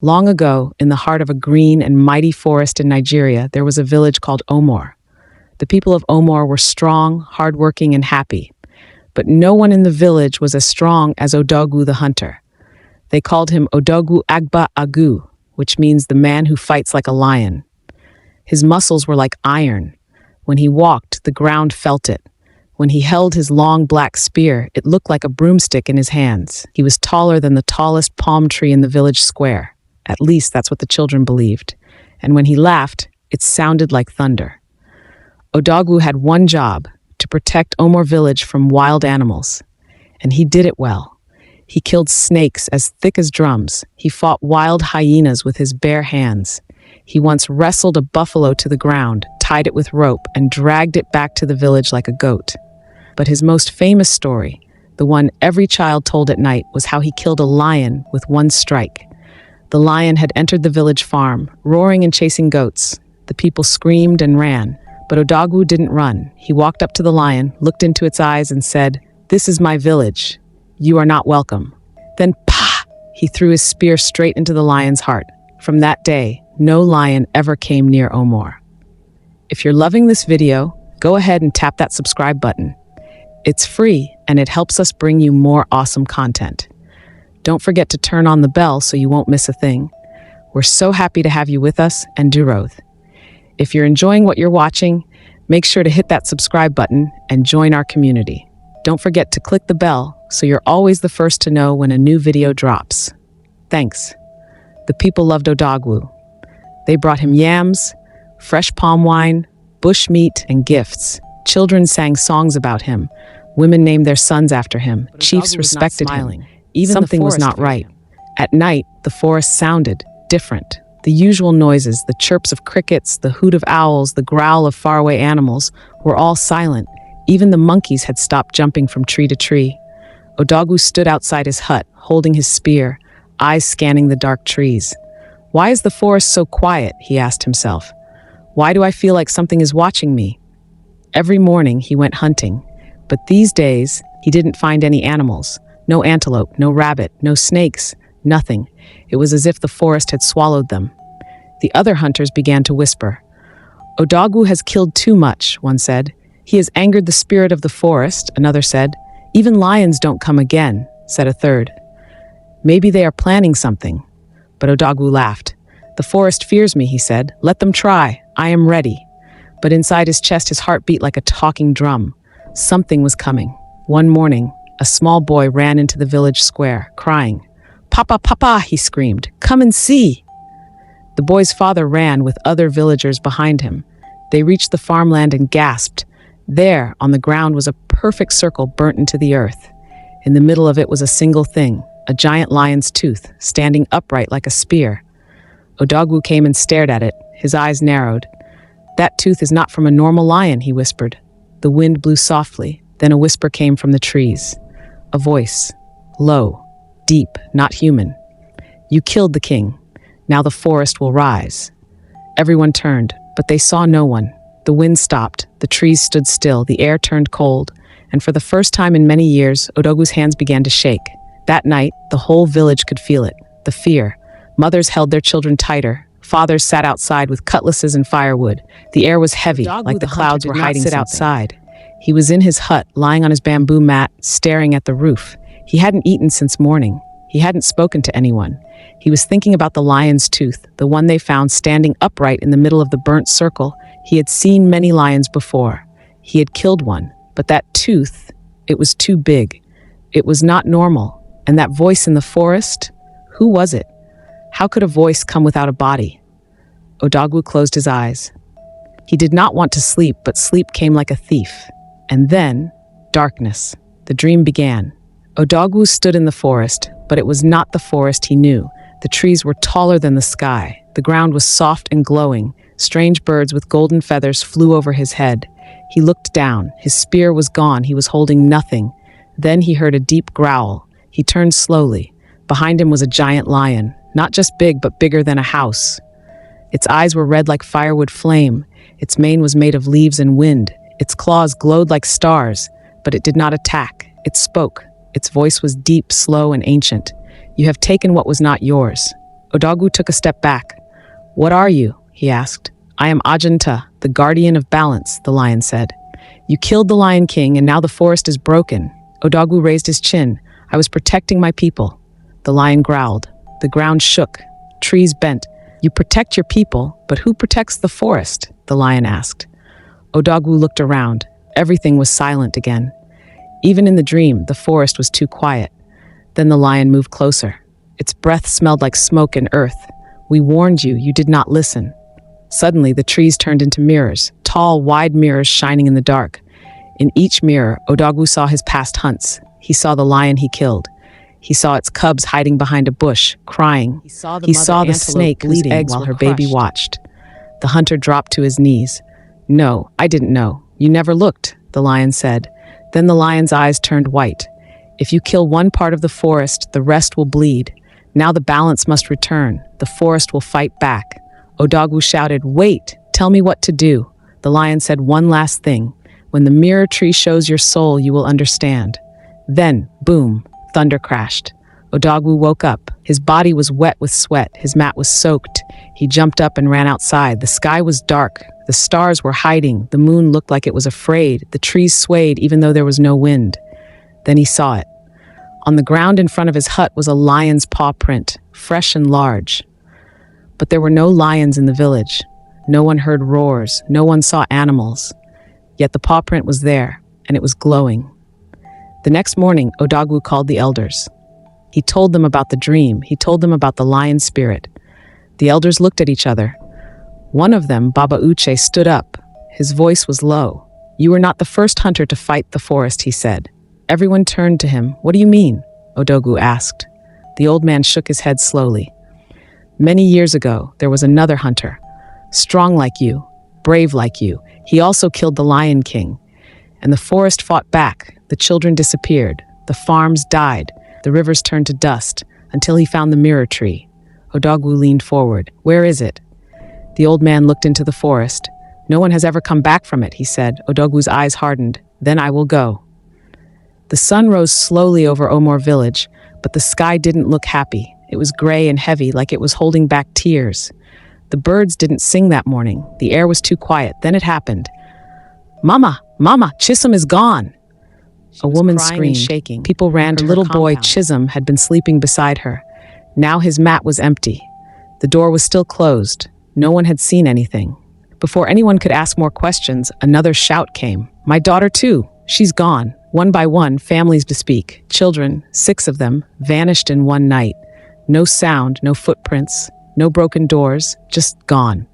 Long ago, in the heart of a green and mighty forest in Nigeria, there was a village called Omor. The people of Omor were strong, hardworking, and happy. But no one in the village was as strong as Odogwu the hunter. They called him Odogwu Agba Agu, which means the man who fights like a lion. His muscles were like iron. When he walked, the ground felt it. When he held his long black spear, it looked like a broomstick in his hands. He was taller than the tallest palm tree in the village square. At least that's what the children believed. And when he laughed, it sounded like thunder. Odogwu had one job, to protect Omor village from wild animals. And he did it well. He killed snakes as thick as drums. He fought wild hyenas with his bare hands. He once wrestled a buffalo to the ground, tied it with rope, and dragged it back to the village like a goat. But his most famous story, the one every child told at night, was how he killed a lion with one strike. The lion had entered the village farm, roaring and chasing goats. The people screamed and ran, but Odogwu didn't run. He walked up to the lion, looked into its eyes, and said, "This is my village. You are not welcome." Then, pah! He threw his spear straight into the lion's heart. From that day, no lion ever came near Omor. If you're loving this video, go ahead and tap that subscribe button. It's free, and it helps us bring you more awesome content. Don't forget to turn on the bell so you won't miss a thing. We're so happy to have you with us, and Duroth. If you're enjoying what you're watching, make sure to hit that subscribe button and join our community. Don't forget to click the bell so you're always the first to know when a new video drops. Thanks. The people loved Odogwu. They brought him yams, fresh palm wine, bush meat, and gifts. Children sang songs about him. Women named their sons after him. Chiefs respected him. Even something was not right. At night, the forest sounded different. The usual noises, the chirps of crickets, the hoot of owls, the growl of faraway animals, were all silent. Even the monkeys had stopped jumping from tree to tree. Odogwu stood outside his hut, holding his spear, eyes scanning the dark trees. "Why is the forest so quiet?" he asked himself. "Why do I feel like something is watching me?" Every morning he went hunting, but these days he didn't find any animals. No antelope, no rabbit, no snakes, nothing. It was as if the forest had swallowed them. The other hunters began to whisper. "Odogwu has killed too much," one said. "He has angered the spirit of the forest," another said. "Even lions don't come again," said a third. "Maybe they are planning something." But Odogwu laughed. "The forest fears me," he said. "Let them try. I am ready." But inside his chest, his heart beat like a talking drum. Something was coming. One morning, a small boy ran into the village square, crying. "Papa, Papa," he screamed. "Come and see." The boy's father ran with other villagers behind him. They reached the farmland and gasped. There, on the ground, was a perfect circle burnt into the earth. In the middle of it was a single thing, a giant lion's tooth, standing upright like a spear. Odogwu came and stared at it, his eyes narrowed. "That tooth is not from a normal lion," he whispered. The wind blew softly, then a whisper came from the trees. A voice, low, deep, not human. "You killed the king. Now the forest will rise." Everyone turned, but they saw no one. The wind stopped, the trees stood still, the air turned cold, and for the first time in many years, Odogwu's hands began to shake. That night, the whole village could feel it, the fear. Mothers held their children tighter. Fathers sat outside with cutlasses and firewood. The air was heavy, like the clouds were hiding something. Outside. He was in his hut, lying on his bamboo mat, staring at the roof. He hadn't eaten since morning. He hadn't spoken to anyone. He was thinking about the lion's tooth, the one they found standing upright in the middle of the burnt circle. He had seen many lions before. He had killed one, but that tooth, it was too big. It was not normal. And that voice in the forest, who was it? How could a voice come without a body? Odogwu closed his eyes. He did not want to sleep, but sleep came like a thief. And then, darkness. The dream began. Odogwu stood in the forest, but it was not the forest he knew. The trees were taller than the sky. The ground was soft and glowing. Strange birds with golden feathers flew over his head. He looked down. His spear was gone. He was holding nothing. Then he heard a deep growl. He turned slowly. Behind him was a giant lion, not just big, but bigger than a house. Its eyes were red like firewood flame. Its mane was made of leaves and wind. Its claws glowed like stars, but it did not attack. It spoke. Its voice was deep, slow, and ancient. "You have taken what was not yours." Odogwu took a step back. "What are you?" he asked. "I am Nta, the guardian of balance," the lion said. "You killed the Lion King and now the forest is broken." Odogwu raised his chin. "I was protecting my people." The lion growled. The ground shook. Trees bent. "You protect your people, but who protects the forest?" the lion asked. Odogwu looked around. Everything was silent again. Even in the dream, the forest was too quiet. Then the lion moved closer. Its breath smelled like smoke and earth. "We warned you, you did not listen." Suddenly, the trees turned into mirrors, tall, wide mirrors shining in the dark. In each mirror, Odogwu saw his past hunts. He saw the lion he killed. He saw its cubs hiding behind a bush, crying. He saw the snake bleeding while her baby watched. The hunter dropped to his knees. "No, I didn't know. You never looked," the lion said. Then the lion's eyes turned white. "If you kill one part of the forest, the rest will bleed. Now the balance must return. The forest will fight back." Odogwu shouted, "Wait, tell me what to do." The lion said one last thing. "When the mirror tree shows your soul, you will understand." Then, boom, thunder crashed. Odogwu woke up. His body was wet with sweat. His mat was soaked. He jumped up and ran outside. The sky was dark. The stars were hiding. The moon looked like it was afraid. The trees swayed even though there was no wind. Then he saw it. On the ground in front of his hut was a lion's paw print, fresh and large. But there were no lions in the village. No one heard roars. No one saw animals. Yet the paw print was there, and it was glowing. The next morning, Odogwu called the elders. He told them about the dream. He told them about the lion spirit. The elders looked at each other. One of them, Baba Uche, stood up. His voice was low. "You were not the first hunter to fight the forest," he said. Everyone turned to him. "What do you mean?" Odogwu asked. The old man shook his head slowly. "Many years ago, there was another hunter. Strong like you, brave like you. He also killed the Lion King. And the forest fought back. The children disappeared. The farms died. The rivers turned to dust, until he found the mirror tree." Odogwu leaned forward. "Where is it?" The old man looked into the forest. "No one has ever come back from it," he said. Odogwu's eyes hardened. "Then I will go." The sun rose slowly over Omor village, but the sky didn't look happy. It was gray and heavy, like it was holding back tears. The birds didn't sing that morning. The air was too quiet. Then it happened. "Mama! Mama! Chisholm is gone!" A woman screamed, shaking. People ran to her little boy Chisholm had been sleeping beside her. Now his mat was empty. The door was still closed. No one had seen anything. Before anyone could ask more questions, another shout came. "My daughter too! She's gone!" One by one, families bespeak. Children, 6 of them, vanished in one night. No sound, no footprints, no broken doors, just gone.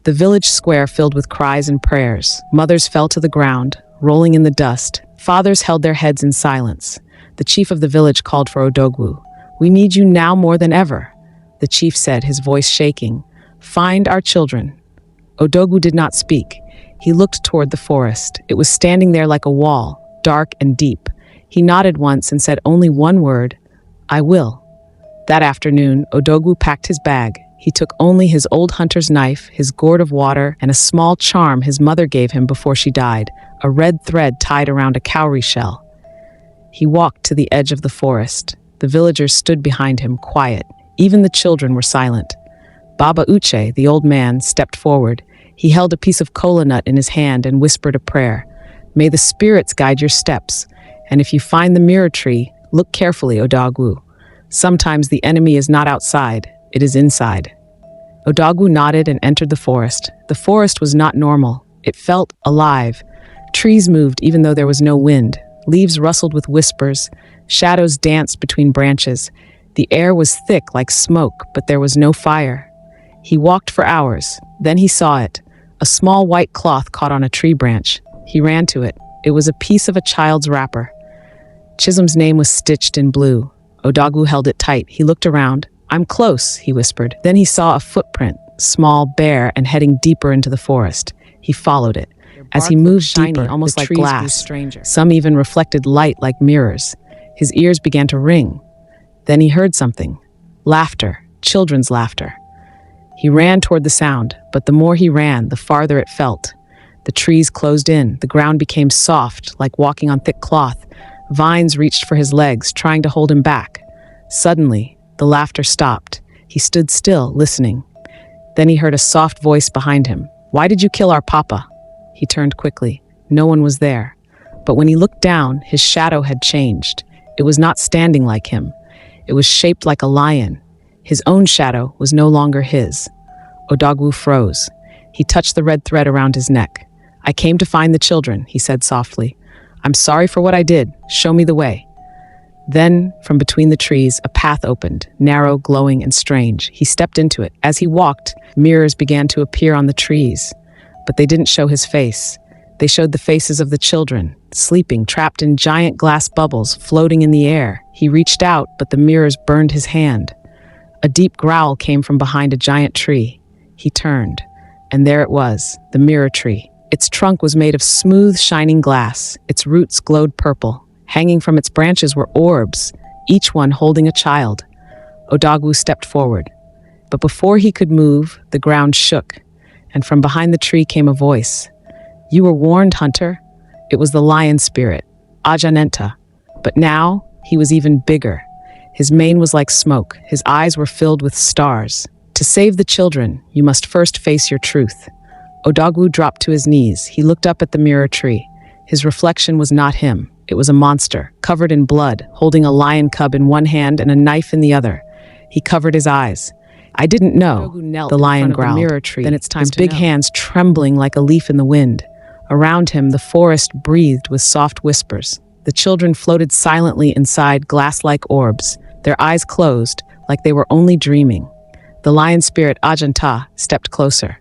The village square filled with cries and prayers. Mothers fell to the ground, rolling in the dust. Fathers held their heads in silence. The chief of the village called for Odogwu. "We need you now more than ever." The chief said, his voice shaking, "Find our children." Odogwu did not speak. He looked toward the forest. It was standing there like a wall, dark and deep. He nodded once and said only one word, "I will." That afternoon, Odogwu packed his bag. He took only his old hunter's knife, his gourd of water, and a small charm his mother gave him before she died, a red thread tied around a cowrie shell. He walked to the edge of the forest. The villagers stood behind him, quiet. Even the children were silent. Baba Uche, the old man, stepped forward. He held a piece of kola nut in his hand and whispered a prayer. "May the spirits guide your steps. And if you find the mirror tree, look carefully, Odogwu. Sometimes the enemy is not outside, it is inside." Odogwu nodded and entered the forest. The forest was not normal. It felt alive. Trees moved even though there was no wind. Leaves rustled with whispers. Shadows danced between branches. The air was thick like smoke, but there was no fire. He walked for hours. Then he saw it. A small white cloth caught on a tree branch. He ran to it. It was a piece of a child's wrapper. Chisholm's name was stitched in blue. Odogwu held it tight. He looked around. "I'm close," he whispered. Then he saw a footprint, small, bare, and heading deeper into the forest. He followed it. As he moved deeper, almost like glass, some even reflected light like mirrors. His ears began to ring. Then he heard something. Laughter, children's laughter. He ran toward the sound, but the more he ran, the farther it felt. The trees closed in. The ground became soft, like walking on thick cloth. Vines reached for his legs, trying to hold him back. Suddenly, the laughter stopped. He stood still, listening. Then he heard a soft voice behind him. "Why did you kill our papa?" He turned quickly. No one was there. But when he looked down, his shadow had changed. It was not standing like him. It was shaped like a lion. His own shadow was no longer his. Odogwu froze. He touched the red thread around his neck. "I came to find the children," he said softly. "I'm sorry for what I did. Show me the way." Then, from between the trees, a path opened, narrow, glowing, and strange. He stepped into it. As he walked, mirrors began to appear on the trees. But they didn't show his face. They showed the faces of the children, sleeping, trapped in giant glass bubbles, floating in the air. He reached out, but the mirrors burned his hand. A deep growl came from behind a giant tree. He turned, and there it was, the mirror tree. Its trunk was made of smooth, shining glass. Its roots glowed purple. Hanging from its branches were orbs, each one holding a child. Odogwu stepped forward. But before he could move, the ground shook, and from behind the tree came a voice. "You were warned, hunter." It was the lion spirit, River Nta. But now, he was even bigger. His mane was like smoke. His eyes were filled with stars. "To save the children, you must first face your truth." Odogwu dropped to his knees. He looked up at the mirror tree. His reflection was not him. It was a monster, covered in blood, holding a lion cub in one hand and a knife in the other. He covered his eyes. "I didn't know," the lion growled. Then it's time his big hands trembling like a leaf in the wind. Around him, the forest breathed with soft whispers. The children floated silently inside glass-like orbs, their eyes closed, like they were only dreaming. The lion spirit River Nta stepped closer.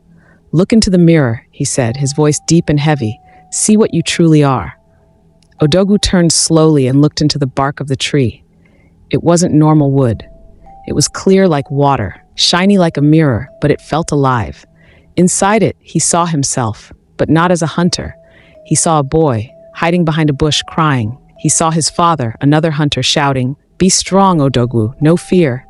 "Look into the mirror," he said, his voice deep and heavy. "See what you truly are." Odogwu turned slowly and looked into the bark of the tree. It wasn't normal wood. It was clear like water, shiny like a mirror, but it felt alive. Inside it, he saw himself, but not as a hunter. He saw a boy, hiding behind a bush, crying. He saw his father, another hunter, shouting, "Be strong, Odogwu, no fear."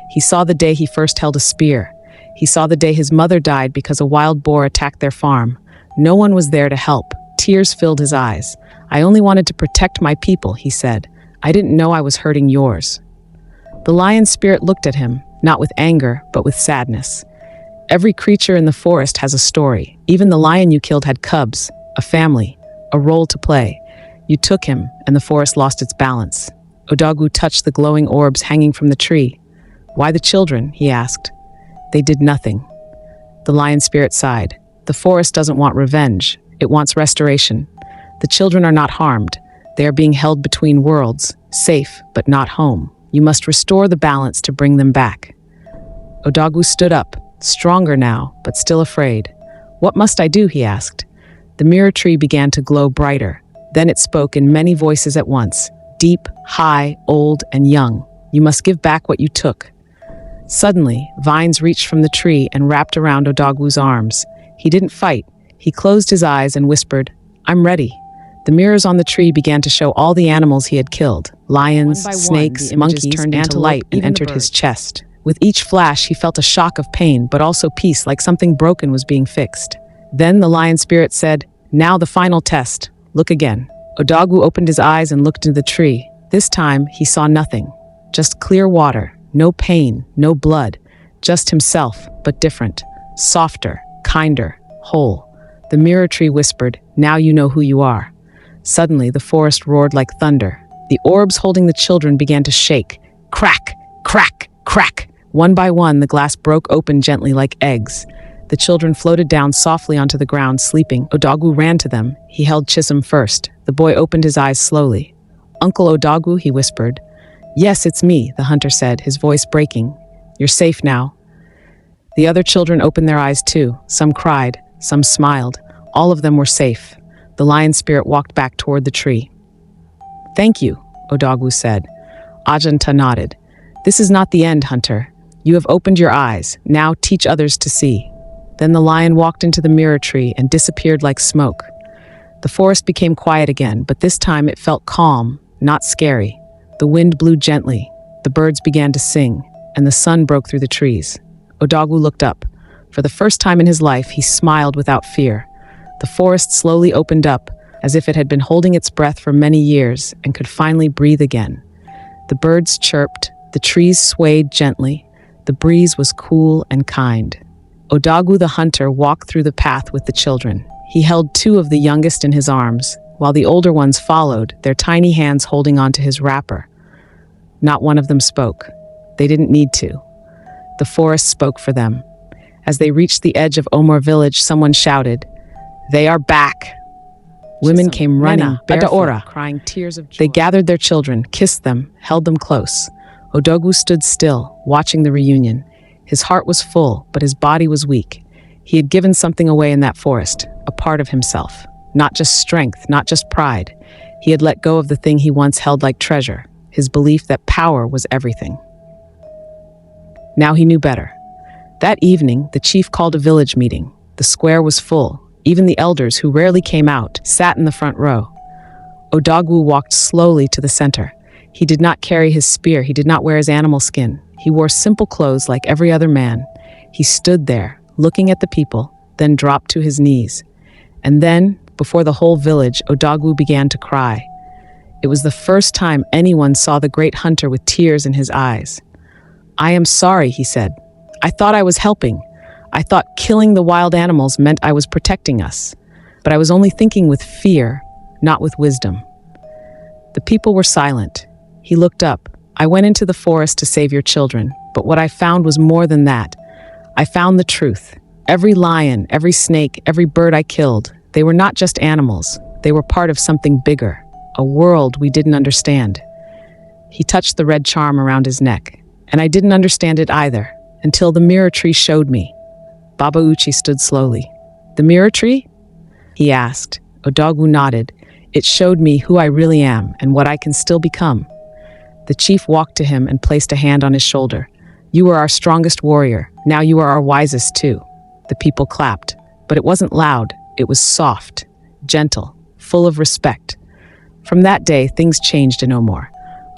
He saw the day he first held a spear. He saw the day his mother died because a wild boar attacked their farm. No one was there to help. Tears filled his eyes. "I only wanted to protect my people," he said. "I didn't know I was hurting yours." The lion spirit looked at him, not with anger, but with sadness. "Every creature in the forest has a story. Even the lion you killed had cubs, a family, a role to play. You took him, and the forest lost its balance." Odogwu touched the glowing orbs hanging from the tree. "Why the children?" he asked. "They did nothing." The lion spirit sighed. "The forest doesn't want revenge. It wants restoration. The children are not harmed. They are being held between worlds, safe but not home. You must restore the balance to bring them back." Odogwu stood up, stronger now, but still afraid. "What must I do?" he asked. The mirror tree began to glow brighter. Then it spoke in many voices at once, deep, high, old, and young. "You must give back what you took." Suddenly, vines reached from the tree and wrapped around Odogwu's arms. He didn't fight. He closed his eyes and whispered, "I'm ready." The mirrors on the tree began to show all the animals he had killed. Lions, snakes, monkeys turned into light and entered his chest. With each flash, he felt a shock of pain, but also peace, like something broken was being fixed. Then the lion spirit said, "Now the final test. Look again." Odogwu opened his eyes and looked into the tree. This time, he saw nothing. Just clear water, no pain, no blood. Just himself, but different. Softer, kinder, whole. The mirror tree whispered, "Now you know who you are." Suddenly, the forest roared like thunder. The orbs holding the children began to shake. Crack, crack, crack. One by one, the glass broke open gently like eggs. The children floated down softly onto the ground, sleeping. Odogwu ran to them. He held Chisholm first. The boy opened his eyes slowly. "Uncle Odogwu," he whispered. "Yes, it's me," the hunter said, his voice breaking. "You're safe now." The other children opened their eyes too. Some cried, some smiled. All of them were safe. The lion spirit walked back toward the tree. "Thank you," Odogwu said. River Nta nodded. "This is not the end, hunter. You have opened your eyes. Now teach others to see." Then the lion walked into the mirror tree and disappeared like smoke. The forest became quiet again, but this time it felt calm, not scary. The wind blew gently. The birds began to sing, and the sun broke through the trees. Odogwu looked up. For the first time in his life, he smiled without fear. The forest slowly opened up, as if it had been holding its breath for many years and could finally breathe again. The birds chirped, the trees swayed gently, The breeze was cool and kind. Odogwu the hunter walked through the path with the children. He held two of the youngest in his arms, while the older ones followed, their tiny hands holding onto his wrapper. Not one of them spoke. They didn't need to. The forest spoke for them. As they reached the edge of Omor village, someone shouted, "They are back!" Women came running, barefoot, crying tears of joy. They gathered their children, kissed them, held them close. Odogwu stood still, watching the reunion. His heart was full, but his body was weak. He had given something away in that forest, a part of himself. Not just strength, not just pride. He had let go of the thing he once held like treasure, his belief that power was everything. Now he knew better. That evening, the chief called a village meeting. The square was full. Even the elders, who rarely came out, sat in the front row. Odogwu walked slowly to the center. He did not carry his spear. He did not wear his animal skin. He wore simple clothes like every other man. He stood there, looking at the people, then dropped to his knees. And then, before the whole village, Odogwu began to cry. It was the first time anyone saw the great hunter with tears in his eyes. "I am sorry," he said. "I thought I was helping. I thought killing the wild animals meant I was protecting us. But I was only thinking with fear, not with wisdom." The people were silent. He looked up. "I went into the forest to save your children, but what I found was more than that. I found the truth. Every lion, every snake, every bird I killed, they were not just animals. They were part of something bigger, a world we didn't understand." He touched the red charm around his neck, and I didn't understand it either, until the mirror tree showed me. Baba Uchi stood slowly. "The mirror tree?" he asked. Odogwu nodded. "It showed me who I really am and what I can still become." The chief walked to him and placed a hand on his shoulder. "You were our strongest warrior. Now you are our wisest too." The people clapped, but it wasn't loud. It was soft, gentle, full of respect. From that day, things changed in Omor.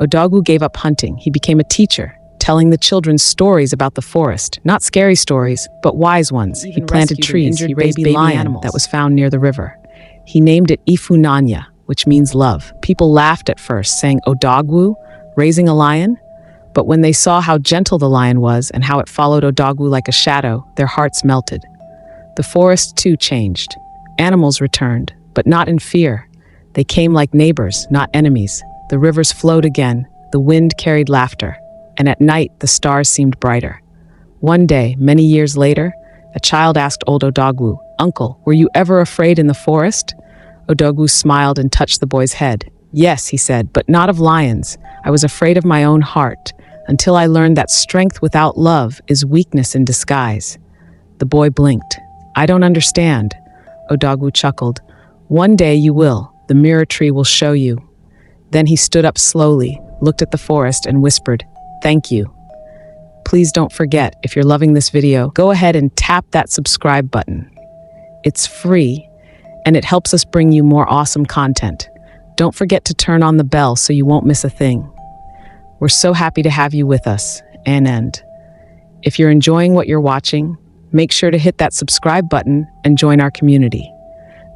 Odogwu gave up hunting. He became a teacher, telling the children stories about the forest, not scary stories, but wise ones. He planted trees. He raised baby lion that was found near the river. He named it Nta, which means love. People laughed at first, saying, "Odogwu, raising a lion?" But when they saw how gentle the lion was and how it followed Odogwu like a shadow, their hearts melted. The forest, too, changed. Animals returned, but not in fear. They came like neighbors, not enemies. The rivers flowed again. The wind carried laughter. And at night, the stars seemed brighter. One day, many years later, a child asked old Odogwu, "Uncle, were you ever afraid in the forest?" Odogwu smiled and touched the boy's head. "Yes," he said, "but not of lions. I was afraid of my own heart, until I learned that strength without love is weakness in disguise." The boy blinked. "I don't understand." Odogwu chuckled. "One day you will. The mirror tree will show you." Then he stood up slowly, looked at the forest, and whispered, "Thank you." Please don't forget, if you're loving this video, go ahead and tap that subscribe button. It's free, and it helps us bring you more awesome content. Don't forget to turn on the bell so you won't miss a thing. We're so happy to have you with us, and if you're enjoying what you're watching, make sure to hit that subscribe button and join our community.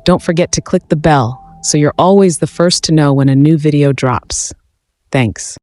Don't forget to click the bell so you're always the first to know when a new video drops. Thanks.